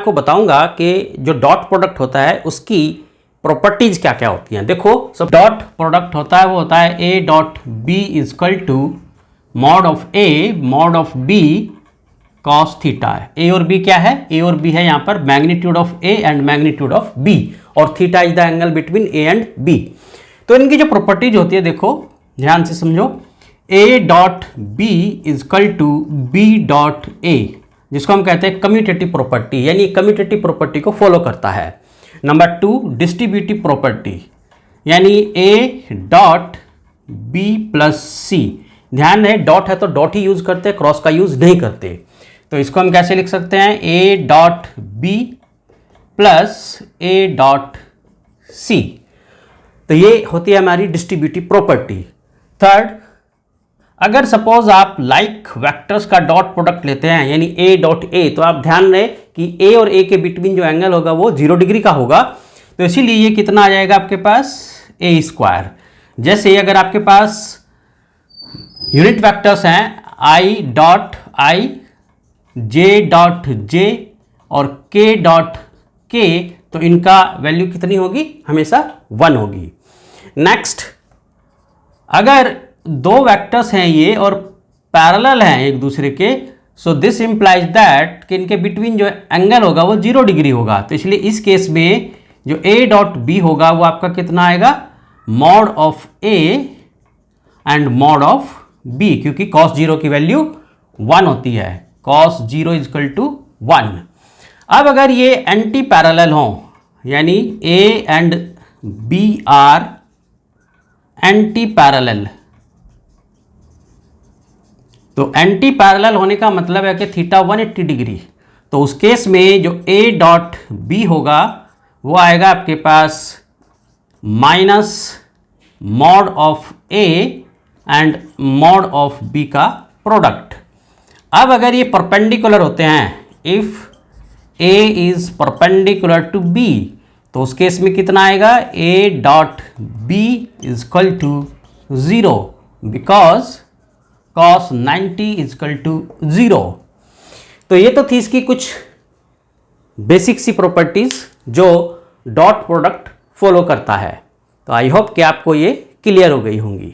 आपको बताऊंगा कि जो डॉट प्रोडक्ट होता है उसकी प्रॉपर्टीज क्या क्या होती हैं। देखो, सब डॉट प्रोडक्ट होता है वो होता है A dot B equal to mod of A mod of B cos theta है। ए और बी क्या है? ए और बी है यहाँ पर magnitude of A and magnitude of B, और theta is the angle between A and B. तो इनकी जो प्रॉपर्टीज होती है, देखो ध्यान से समझो। A dot B equal to B dot A, जिसको हम कहते हैं कम्यूटेटिव प्रॉपर्टी, यानी कम्यूटेटिव प्रॉपर्टी को फॉलो करता है। नंबर 2 डिस्ट्रीब्यूटिव प्रॉपर्टी, यानी A dot B plus C. ध्यान है, डॉट है तो डॉट ही यूज करते हैं, क्रॉस का यूज नहीं करते। तो इसको हम कैसे लिख सकते हैं? A dot B plus A dot C. तो ये होती है हमारी डिस्ट्रीब्यूटिव प्रॉपर्टी। थर्ड, अगर सपोज आप लाइक वेक्टर्स का डॉट प्रोडक्ट लेते हैं, यानी ए डॉट ए, तो आप ध्यान रहे कि ए और ए के बिटवीन जो एंगल होगा वो 0 डिग्री का होगा। तो इसीलिए ये कितना आ जाएगा आपके पास? ए स्क्वायर। जैसे अगर आपके पास यूनिट वेक्टर्स हैं I dot I, J dot J और के डॉट के, तो इनका वैल्यू कितनी होगी? हमेशा 1 होगी। नेक्स्ट, अगर दो वेक्टर्स हैं ये और पैरेलल हैं एक दूसरे के, सो दिस इंप्लाइज दैट कि इनके बिटवीन जो एंगल होगा वो 0 डिग्री होगा। तो इसलिए इस केस में जो ए डॉट बी होगा वो आपका कितना आएगा? Mod of A and mod of B, क्योंकि cos 0 की वैल्यू 1 होती है। cos 0 equal to 1। अब अगर ये एंटी पैरेलल हो, यानी A and B are anti parallel, तो एंटी पैरेलल होने का मतलब है कि थीटा 180 डिग्री। तो उस केस में जो ए डॉट बी होगा वो आएगा आपके पास minus mod of A and mod of B का प्रोडक्ट। अब अगर ये परपेंडिकुलर होते हैं, if A is perpendicular to B, तो उस केस में कितना आएगा? A dot B is equal to 0 because cos 90 is equal to 0। तो ये तो थी इसकी कुछ बेसिक सी प्रॉपर्टीज जो डॉट प्रोडक्ट फॉलो करता है। तो आई होप कि आपको ये क्लियर हो गई होंगी।